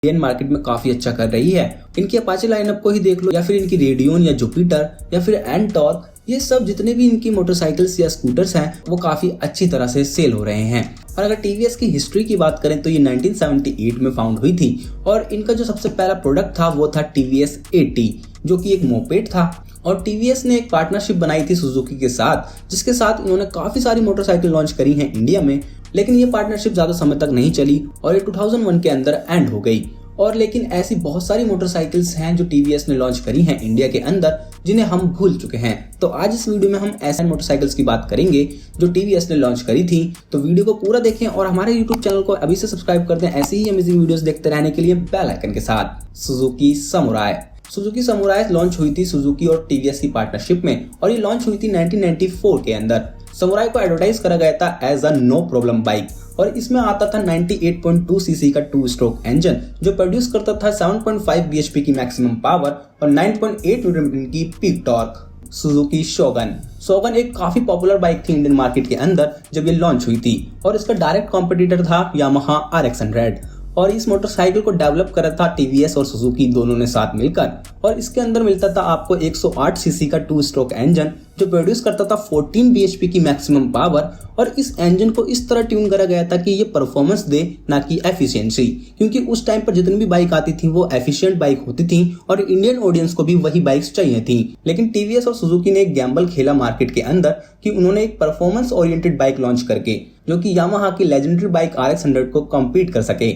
Indian market में काफी अच्छा कर रही है। इनकी अपाचे लाइनअप को ही देख लो, या फिर इनकी रेडियन या जुपिटर या फिर एंटॉर्क, ये सब जितने भी इनकी मोटरसाइकिल्स या स्कूटर्स हैं वो काफी अच्छी तरह से सेल हो रहे हैं। और अगर टीवीएस की हिस्ट्री की बात करें तो ये 1978 में फाउंड हुई थी और इनका जो सबसे पहला प्रोडक्ट था वो था टीवीएस 80, जो कि एक मोपेड था। और टीवीएस ने एक पार्टनरशिप बनाई थी सुजुकी के साथ, जिसके साथ इन्होंने काफी सारी मोटरसाइकिल लॉन्च करी हैं इंडिया में। लेकिन ये पार्टनरशिप ज्यादा समय तक नहीं चली और ये 2001 के अंदर एंड हो गई। और लेकिन ऐसी बहुत सारी मोटरसाइकिल्स हैं जो टीवीएस ने लॉन्च करी हैं इंडिया के अंदर, जिन्हें हम भूल चुके हैं। तो आज इस वीडियो में हम ऐसे मोटरसाइकिल्स की बात करेंगे जो टीवीएस ने लॉन्च करी थी। तो वीडियो को पूरा देखें और हमारे यूट्यूब चैनल को अभी से सब्सक्राइब कर दें ऐसी ही अमेजिंग वीडियोस देखते रहने के लिए बेल आइकन के साथ। Suzuki samurai. Suzuki samurai launch हुई थी सुजुकी और टीवीएस की पार्टनरशिप में और ये लॉन्च हुई थी 1994 के अंदर। समुराई को एडवर्टाइज करा गया था as a no problem bike और इसमें आता था 98.2 सीसी का 2 स्ट्रोक इंजन जो प्रोड्यूस करता था 7.5 bhp की मैक्सिमम पावर और 9.8 न्यूटन की पीक टॉर्क। सुजुकी शोगन। शोगन एक काफी पॉपुलर बाइक थी इंडियन मार्केट के अंदर जब ये लॉन्च हुई थी और इसका डायरेक्ट कॉम्पिटिटर था यामाहा RX100 और इस मोटरसाइकिल को डेवलप करा था टीवीएस और सुजुकी दोनों ने साथ मिलकर। और इसके अंदर मिलता था आपको 108 सीसी का 2 स्ट्रोक इंजन जो प्रोड्यूस करता था 14 bhp की मैक्सिमम पावर और इस इंजन को इस तरह ट्यून करा गया था कि ये परफॉर्मेंस दे ना कि एफिशिएंसी, क्योंकि उस टाइम पर जितनी भी बाइक आती थी वो एफिशिएंट बाइक होती थी और इंडियन ऑडियंस को भी वही बाइक्स चाहिए थी। लेकिन टीवीएस और सुजुकी ने एक गैम्बल खेला मार्केट के अंदर कि उन्होंने एक परफॉर्मेंस ओरिएंटेड बाइक लॉन्च करके जो कि यामाहा की लेजेंडरी बाइक RX100 को कॉम्पीट कर सके।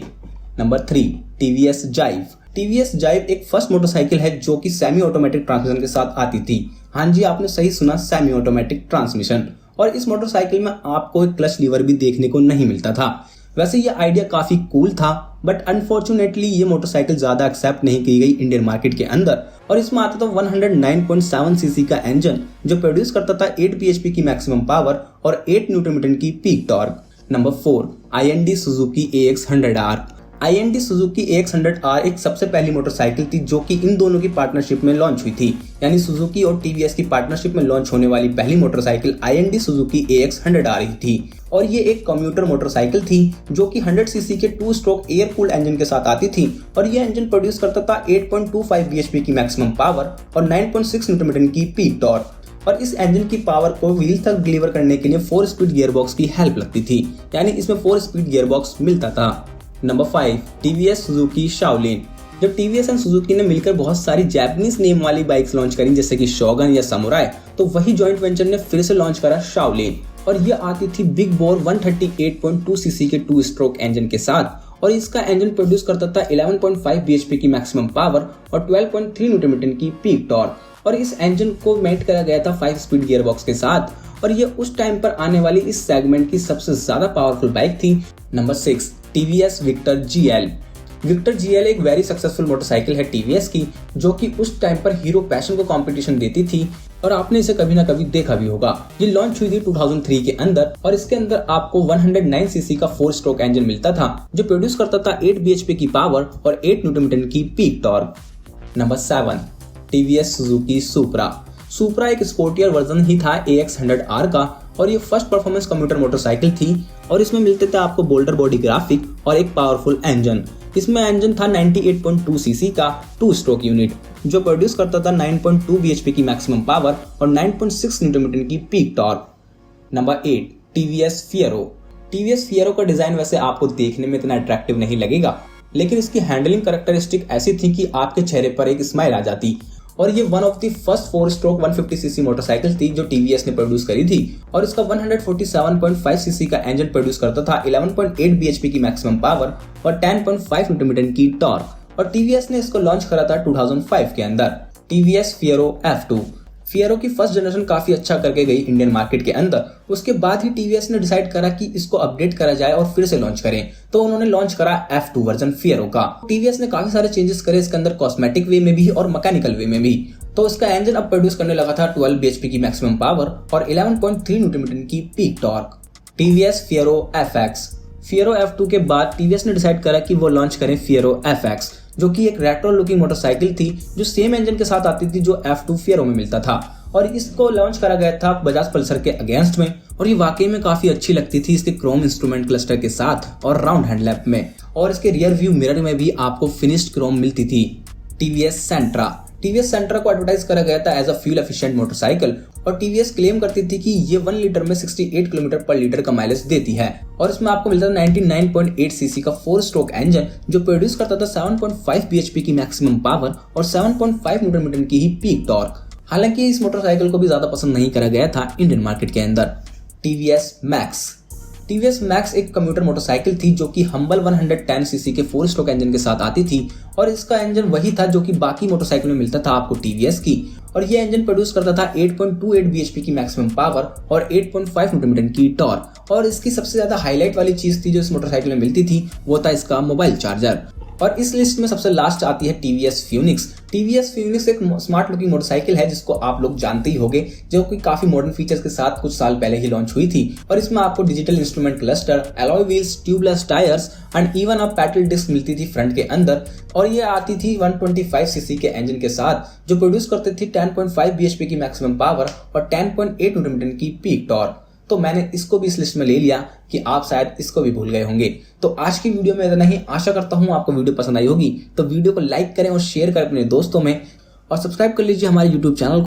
Number 3, TVS जाइव। टीवीएस जाइव एक फर्स्ट मोटरसाइकिल है जो कि सेमी ऑटोमेटिक ट्रांसमिशन के साथ आती थी। हाँ जी, आपने सही सुना, सेमी ऑटोमेटिक ट्रांसमिशन। और इस मोटरसाइकिल में आपको एक क्लच लीवर भी देखने को नहीं मिलता था। वैसे ये आइडिया काफी कूल था बट अनफॉर्चुनेटली ये मोटरसाइकिल ज्यादा एक्सेप्ट नहीं की गई इंडियन मार्केट के अंदर और इसमें आता था 109.7 सीसी का इंजन जो प्रोड्यूस करता था 8 bhp की मैक्सिमम पावर और 8 न्यूटन मीटर की peak torque. Number 4, IND Suzuki AX100R। IND Suzuki AX100R एक सबसे पहली मोटरसाइकिल थी जो कि इन दोनों की पार्टनरशिप में लॉन्च हुई थी, यानी सुजुकी और टीवीएस की पार्टनरशिप में लॉन्च होने वाली पहली मोटरसाइकिल IND सुजुकी AX100R ही थी। और ये एक कम्यूटर मोटरसाइकिल थी जो कि 100 सीसी के 2 स्ट्रोक एयर कूल्ड इंजन के साथ आती थी और ये इंजन प्रोड्यूस करता था 8.25 bhp की मैक्सिमम पावर और 9.6 न्यूटन मीटर की पीक टॉर्क। और इस इंजन की पावर को व्हील तक डिलीवर करने के लिए 4 स्पीड गियरबॉक्स की हेल्प लगती थी, यानी इसमें 4 स्पीड गियरबॉक्स मिलता था। Number 5, TVS Suzuki Shaolin. जब टीवीएस एंड सुजुकी ने मिलकर बहुत सारी जापानीज नेम वाली बाइक्स लॉन्च करी जैसे कि शोगन या समुराई, तो वही जॉइंट वेंचर ने फिर से लॉन्च करा शाओलिन और ये आती थी बिग बोर 138.2 सीसी के 2 स्ट्रोक इंजन के साथ और इसका इंजन प्रोड्यूस करता था 11.5 bhp की मैक्सिमम पावर और 12.3 न्यूटन मीटर की पीक टॉर्क। और इस इंजन को मेट करा गया था 5 स्पीड गियरबॉक्स के साथ और ये उस टाइम पर आने वाली इस सेगमेंट की सबसे ज्यादा पावरफुल बाइक थी। Number 6, TVS Victor GL। Victor GL एक वेरी सक्सेसफुल मोटरसाइकिल है टीवीएस की जो कि उस टाइम पर हीरो पैशन को कंपटीशन देती थी और आपने इसे कभी ना कभी देखा भी होगा। ये लॉन्च हुई थी 2003 के अंदर और इसके अंदर आपको 109 सीसी का 4 स्ट्रोक इंजन मिलता था जो प्रोड्यूस करता था 8 bhp की पावर और 8 न्यूटन मीटर की peak torque. Number 7, TVS Suzuki Supra. Supra एक स्पोर्टियर वर्जन ही था AX100R का और ये फर्स्ट परफॉर्मेंस कम्यूटर मोटरसाइकिल थी और इसमें मिलते थे आपको बोल्डर बॉडी ग्राफिक और एक पावरफुल इंजन। इसमें इंजन था 98.2 सीसी का 2 स्ट्रोक यूनिट जो प्रोड्यूस करता था 9.2 bhp की मैक्सिमम पावर और 9.6 न्यूटन मीटर की peak torque. Number 8, TVS Fiero. TVS Fiero का डिजाइन वैसे आपको देखने में इतना अट्रैक्टिव नहीं लगेगा लेकिन इसकी हैंडलिंग कैरेक्टरिस्टिक ऐसी थी कि आपके चेहरे पर एक स्माइल आ जाती और ये one of the first 4 stroke 150 CC motorcycle थी जो टीवीएस ने प्रोड्यूस करी थी और इसका 147.5 सीसी का इंजन प्रोड्यूस करता था 11.8 bhp की मैक्सिमम पावर और 10.5 न्यूटन मीटर की टॉर्क। और टीवीएस ने इसको लॉन्च करा था 2005 के अंदर। TVS Fiero F2। फिएरो की फर्स्ट जनरेशन काफी अच्छा करके गई इंडियन मार्केट के अंदर, उसके बाद ही टीवीएस ने डिसाइड करा कि इसको अपडेट करा जाए और फिर से लॉन्च करें, तो उन्होंने लॉन्च करा F2 वर्जन फिएरो का। टीवीएस ने काफी सारे चेंजेस करे इसके अंदर, कॉस्मेटिक वे में भी और मैकेनिकल वे में भी। तो इसका इंजन अब प्रोड्यूस करने लगा था 12 bhp की मैक्सिमम पावर और 11.3 न्यूटन मीटर की peak torque. TVS Fiero FX। Fiero F2 के बाद टीवीएस ने डिसाइड करा कि वो लॉन्च करें फिएरो FX जो कि एक रेट्रो लुकिंग मोटरसाइकिल थी जो सेम इंजन के साथ आती थी जो F2 फिएरो में मिलता था और इसको लॉन्च करा गया था बजाज पल्सर के अगेंस्ट में और ये वाकई में काफी अच्छी लगती थी इसके क्रोम इंस्ट्रूमेंट क्लस्टर के साथ और राउंड हैंडलैम्प में। और इसके रियर व्यू मिरर में भी आपको फिनिश्ड क्रोम मिलती थी। टीवीएस सेंट्रा को एडवर्टाइज करा गया था as a fuel efficient motorcycle और टीवीएस क्लेम करती थी कि ये 1 लीटर में 68 किलोमीटर पर लीटर का माइलेज देती है और इसमें आपको मिलता था 99.8 सीसी का 4 स्ट्रोक इंजन जो प्रोड्यूस करता था 7.5 bhp की मैक्सिमम पावर और 7.5 न्यूटन मीटर की ही पीक टॉर्क। हालांकि इस मोटरसाइकिल को भी ज्यादा पसंद नहीं करा गया था इंडियन मार्केट के अंदर। टीवीएस मैक्स एक कम्यूटर मोटरसाइकिल थी जो कि हम्बल 110 सीसी के 4 स्ट्रोक इंजन के साथ आती थी और इसका इंजन वही था जो कि बाकी मोटरसाइकिल में मिलता था आपको टीवीएस की और ये इंजन प्रोड्यूस करता था 8.28 bhp की मैक्सिमम पावर और 8.5 न्यूटन मीटर की टॉर्क। और इसकी सबसे ज्यादा हाईलाइट वाली चीज थी जो इस मोटरसाइकिल में मिलती थी वो था इसका मोबाइल चार्जर। और इस लिस्ट में सबसे लास्ट आती है टीवीएस फ्यूनिक्स एक स्मार्ट लुकिंग मोटरसाइकिल है जिसको आप लोग जानते ही होंगे, जो कि काफी मॉडर्न फीचर्स के साथ कुछ साल पहले ही लॉन्च हुई थी और इसमें आपको digital instrument cluster, alloy wheels, tubeless tyres and even a pedal disc मिलती थी फ्रंट के अंदर और ये आती थी 125 सीसी के इंजन के साथ जो प्रोड्यूस करते थी 10.5 bhp की मैक्सिमम पावर और 10.8 न्यूटन मीटर की पीक टॉर्क। तो मैंने इसको भी इस लिस्ट में ले लिया कि आप शायद इसको भी भूल गए होंगे। तो आज की वीडियो में इतना ही, आशा करता हूँ आपको वीडियो पसंद आई होगी। तो वीडियो को लाइक करें और शेयर करें अपने दोस्तों में और सब्सक्राइब कर लीजिए हमारे यूट्यूब चैनल को।